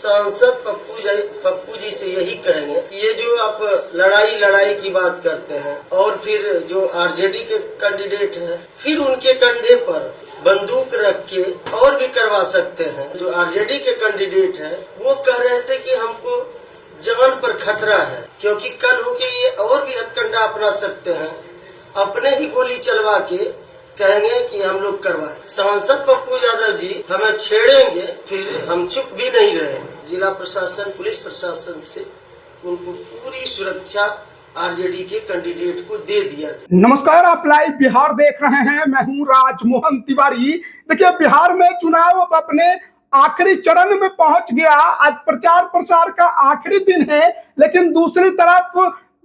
सांसद पप्पू जी से यही कहेंगे, ये जो आप लड़ाई की बात करते हैं और फिर जो आरजेडी के कैंडिडेट हैं, फिर उनके कंधे पर बंदूक रख के और भी करवा सकते हैं। जो आरजेडी के कैंडिडेट हैं वो कह रहे थे कि हमको जान पर खतरा है, क्योंकि कल होके ये और भी हथकंडा अपना सकते हैं, अपने ही गोली चलवा के कहेंगे कि हम लोग करवाए। सांसद पप्पू यादव जी हमें छेड़ेंगे, फिर हम चुप भी नहीं रहेंगे। जिला प्रशासन, पुलिस प्रशासन से उनको पूरी सुरक्षा आरजेडी के कैंडिडेट को दे दिया। नमस्कार, आप लाइव बिहार देख रहे हैं। मैं हूं राजमोहन तिवारी। देखिए, बिहार में चुनाव अब अपने आखिरी चरण में पहुंच गया। आज प्रचार प्रसार का आखिरी दिन है, लेकिन दूसरी तरफ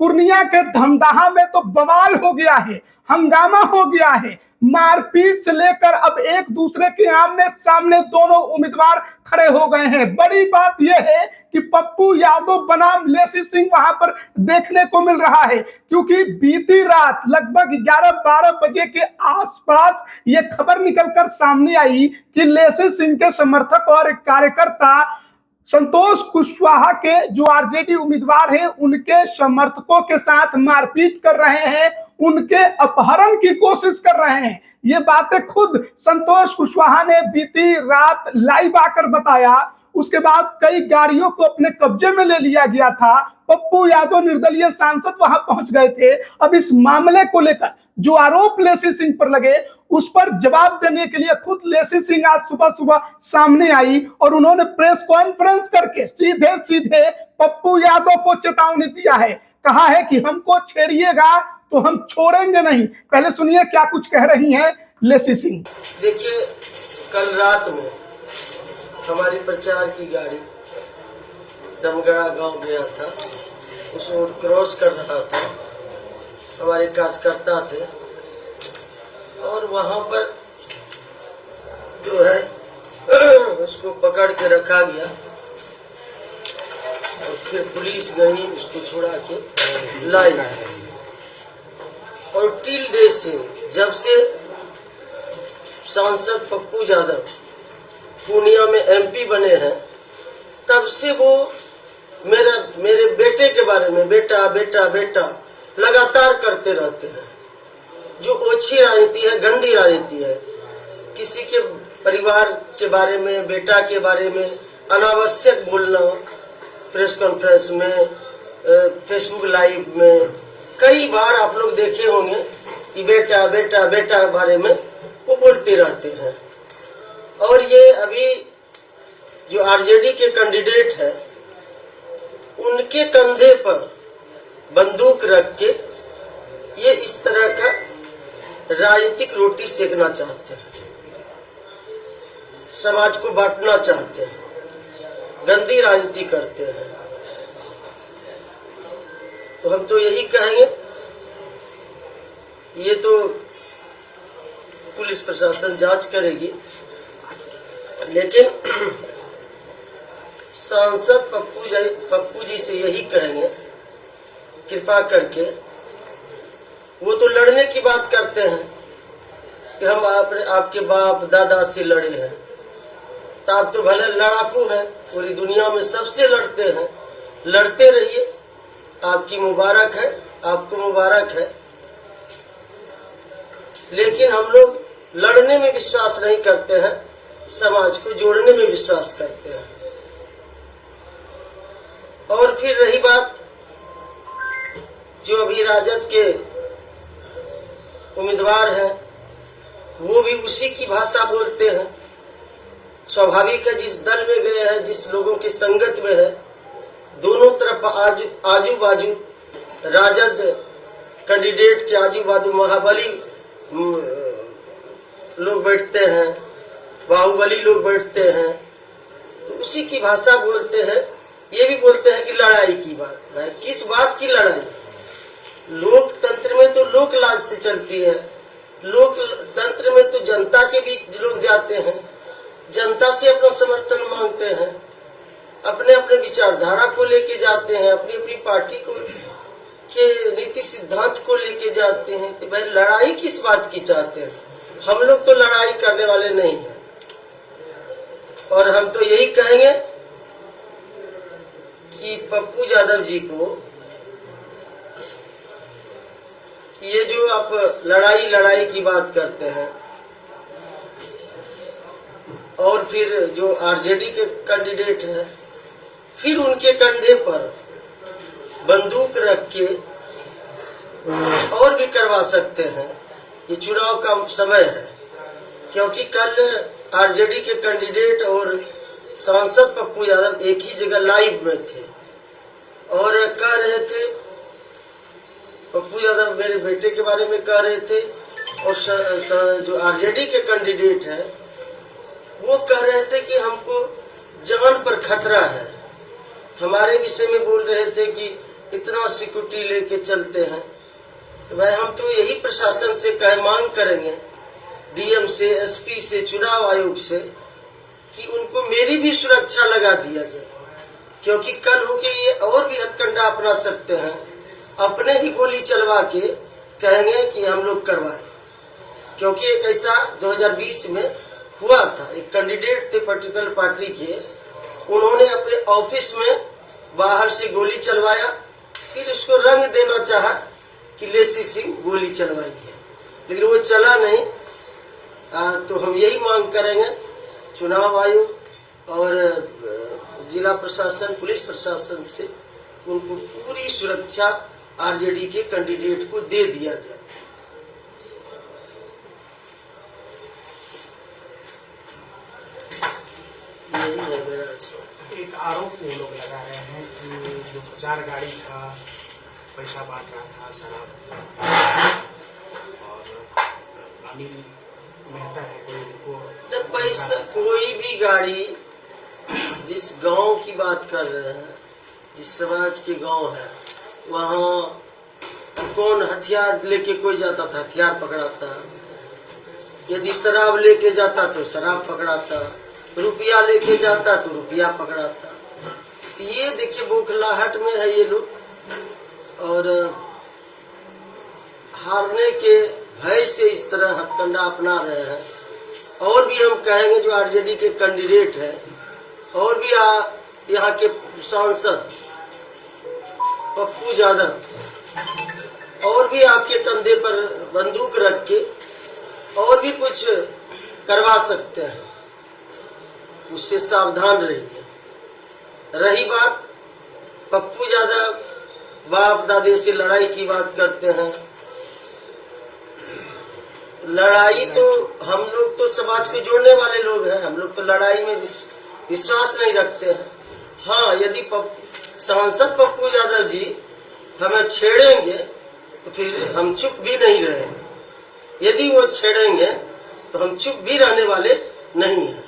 पूर्णिया के धमदाहा में तो बवाल हो गया है, हंगामा हो गया है। मारपीट से लेकर अब एक दूसरे के आमने सामने दोनों उम्मीदवार खड़े हो गए हैं। बड़ी बात यह है कि पप्पू यादव बनाम लेसी सिंह वहां पर देखने को मिल रहा है, क्योंकि बीती रात लगभग 11-12 बजे के आसपास यह खबर निकलकर सामने आई कि लेसी सिंह के समर्थक और कार्यकर्ता संतोष कुशवाहा के जो आरजेडी उम्मीदवार हैं, उनके समर्थकों के साथ मारपीट कर रहे हैं, उनके अपहरण की कोशिश कर रहे हैं। ये बातें खुद संतोष कुशवाहा ने बीती रात लाइव आकर बताया। उसके बाद कई गाड़ियों को अपने कब्जे में ले लिया गया था। पप्पू यादव निर्दलीय सांसद वहां पहुंच गए थे। अब इस मामले को लेकर जो आरोप लेसी सिंह पर लगे, उस पर जवाब देने के लिए खुद लेसी सिंह आज सुबह सामने आई और उन्होंने प्रेस कॉन्फ्रेंस करके सीधे सीधे पप्पू यादव को चेतावनी दिया है। कहा है कि हमको छेड़िएगा तो हम छोड़ेंगे नहीं। पहले सुनिए क्या कुछ कह रही हैं लेसी सिंह। देखिए, कल रात में हमारी प्रचार की गाड़ी दमगड़ा गांव गया था, उस रोड क्रॉस कर रहा था, हमारे कार्यकर्ता थे और वहां पर जो है उसको पकड़ के रखा गया और फिर पुलिस गई, उसको छुड़ा के लाई। और टिल डे से, जब से सांसद पप्पू यादव पूर्णिया में एमपी बने हैं, तब से वो मेरे बेटे के बारे में बेटा बेटा बेटा लगातार करते रहते हैं। जो ओछी राजनीति है, गंदी राजनीति है। किसी के परिवार के बारे में, बेटा के बारे में अनावश्यक बोलना, प्रेस कॉन्फ्रेंस में, फेसबुक लाइव में कई बार आप लोग देखे होंगे कि बेटा बेटा बेटा के बारे में वो बोलते रहते हैं। और ये अभी जो आरजेडी के कैंडिडेट है, उनके कंधे पर बंदूक रख के ये इस तरह का राजनीतिक रोटी सेकना चाहते हैं, समाज को बांटना चाहते हैं, गंदी राजनीति करते हैं। तो हम तो यही कहेंगे, ये तो पुलिस प्रशासन जांच करेगी, लेकिन सांसद पप्पू जी से यही कहेंगे, कृपा करके, वो तो लड़ने की बात करते हैं कि हम आपके बाप दादा से लड़े हैं, तो आप तो भले लड़ाकू हैं, पूरी दुनिया में सबसे लड़ते हैं, लड़ते रहिए, आपकी मुबारक है, आपको मुबारक है। लेकिन हम लोग लड़ने में विश्वास नहीं करते हैं, समाज को जोड़ने में विश्वास करते हैं। और फिर रही बात जो अभी राजद के उम्मीदवार हैं, वो भी उसी की भाषा बोलते हैं। स्वाभाविक है, जिस दल में गए हैं, जिस लोगों की संगत में है, दोनों तरफ आजू बाजू राजद कैंडिडेट के आजू बाजू महाबली लोग बैठते हैं, बाहुबली लोग बैठते हैं, तो उसी की भाषा बोलते हैं। ये भी बोलते हैं कि लड़ाई की बात है। किस बात की लड़ाई? लोकतंत्र में तो लोक लाज से चलती है। लोकतंत्र में तो जनता के बीच लोग जाते हैं, जनता से अपना समर्थन मांगते हैं, अपने अपने विचारधारा को लेके जाते हैं, अपनी अपनी पार्टी को के नीति सिद्धांत को लेके जाते हैं। तो भाई लड़ाई किस बात की चाहते हैं? हम लोग तो लड़ाई करने वाले नहीं हैं। और हम तो यही कहेंगे कि पप्पू यादव जी को ये जो आप लड़ाई की बात करते हैं और फिर जो आरजेडी के कैंडिडेट हैं, फिर उनके कंधे पर बंदूक रख के और भी करवा सकते हैं। ये चुनाव का समय है, क्योंकि कल आरजेडी के कैंडिडेट और सांसद पप्पू यादव एक ही जगह लाइव में थे और कह रहे थे, पप्पू यादव मेरे बेटे के बारे में कह रहे थे और जो आरजेडी के कैंडिडेट हैं वो कह रहे थे कि हमको जान पर खतरा है। हमारे विषय में बोल रहे थे कि इतना सिक्योरिटी लेके चलते हैं। तो भाई हम तो यही प्रशासन से मांग करेंगे, डीएम से, एसपी से, चुनाव आयोग से, कि उनको मेरी भी सुरक्षा लगा दिया जाए, क्योंकि कल होके ये और भी हथकंडा अपना सकते हैं, अपने ही गोली चलवा के कहेंगे कि हम लोग करवाए। क्योंकि एक ऐसा 2020 में हुआ था, एक कैंडिडेट थे पर्टिकुलर पार्टी के, उन्होंने अपने ऑफिस में बाहर से गोली चलवाया, फिर उसको रंग देना चाहा कि लेसी सिंह गोली चलवाई है, लेकिन वो चला नहीं। तो हम यही मांग करेंगे चुनाव आयोग और जिला प्रशासन, पुलिस प्रशासन से, उनको पूरी सुरक्षा आरजेडी के कैंडिडेट को दे दिया जाए। यही है मेरा। एक आरोप वो लोग लगा रहे हैं कि जो प्रचार गाड़ी था, पैसा बांट रहा था शराब, और अनिल मेहता है कोई पैसा, कोई भी गाड़ी, जिस गांव की बात कर रहे हैं, जिस समाज के गांव है, वहाँ कौन हथियार लेके कोई जाता था, हथियार पकड़ाता। यदि शराब लेके जाता तो शराब पकड़ाता, रुपया लेके जाता तो रुपया पकड़ाता। तो ये देखिए बौखलाहट में है ये लोग, और हारने के भय से इस तरह हथकंडा अपना रहे हैं। और भी हम कहेंगे जो आरजेडी के कैंडिडेट हैं और भी यहाँ के सांसद पप्पू यादव और भी आपके कंधे पर बंदूक रख के और भी कुछ करवा सकते हैं, उससे सावधान रहिए। रही बात पप्पू यादव बाप दादे से लड़ाई की बात करते हैं, लड़ाई तो हम लोग तो समाज को जोड़ने वाले लोग हैं, हम लोग तो लड़ाई में विश्वास नहीं रखते हैं। हाँ, यदि सांसद पप्पू यादव जी हमें छेड़ेंगे तो फिर हम चुप भी नहीं रहेंगे, यदि वो छेड़ेंगे तो हम चुप भी रहने वाले नहीं हैं।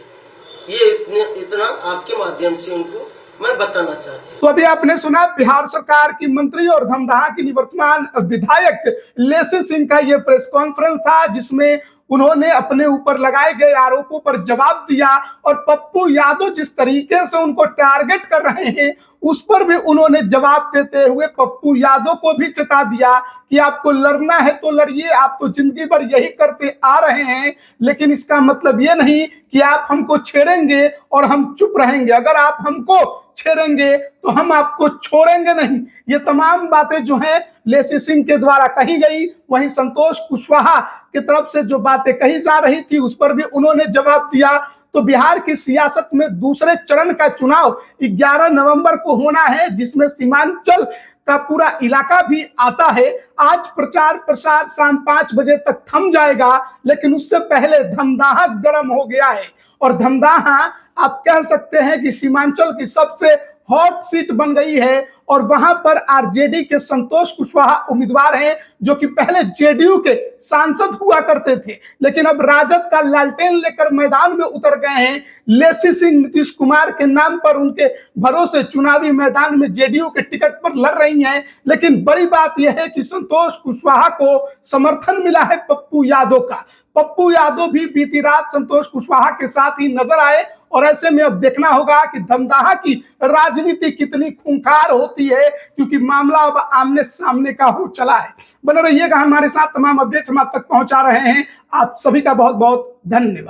ये इतना आपके माध्यम से उनको मैं बताना चाहती हूँ। तो अभी आपने सुना बिहार सरकार की मंत्री और धमदाहा की निवर्तमान विधायक लेसी सिंह का ये प्रेस कॉन्फ्रेंस था, जिसमें उन्होंने अपने ऊपर लगाए गए आरोपों पर जवाब दिया और पप्पू यादव जिस तरीके से उनको टारगेट कर रहे हैं उस पर भी उन्होंने जवाब देते हुए पप्पू यादव को भी चेता दिया कि आपको लड़ना है तो लड़िए, आप तो जिंदगी भर यही करते आ रहे हैं, लेकिन इसका मतलब ये नहीं कि आप हमको छेड़ेंगे और हम चुप रहेंगे। अगर आप हमको छेड़ेंगे तो हम आपको छोड़ेंगे नहीं। ये तमाम बातें जो हैं लेसी सिंह के द्वारा कही गई, वहीं संतोष कुशवाहा की तरफ से जो बातें कही जा रही थी उस पर भी उन्होंने जवाब दिया। तो बिहार की सियासत में दूसरे चरण का चुनाव 11 नवंबर को होना है, जिसमें सीमांचल का पूरा इलाका भी आता है। आज प्रचार प्रसार शाम 5 बजे तक थम जाएगा, लेकिन उससे पहले धमदाहा गर्म हो गया है और धमदाहा आप कह सकते हैं कि सीमांचल की सबसे हॉट सीट बन गई है और वहां पर आरजेडी के संतोष कुशवाहा उम्मीदवार हैं, जो कि पहले जेडीयू के सांसद हुआ करते थे, लेकिन अब राजद का लालटेन लेकर मैदान में उतर गए हैं। लेसी सिंह नीतीश कुमार के नाम पर उनके भरोसे चुनावी मैदान में जेडीयू के टिकट पर लड़ रही हैं, लेकिन बड़ी बात यह है कि संतोष कुशवाहा को समर्थन मिला है पप्पू यादव का। पप्पू यादव भी बीती रात संतोष कुशवाहा के साथ ही नजर आए और ऐसे में अब देखना होगा कि धमदाहा की राजनीति कितनी खूंखार होती है, क्योंकि मामला अब आमने सामने का हो चला है। बने रहिएगा हमारे साथ, तमाम अपडेट हम आप तक पहुंचा रहे हैं। आप सभी का बहुत बहुत धन्यवाद।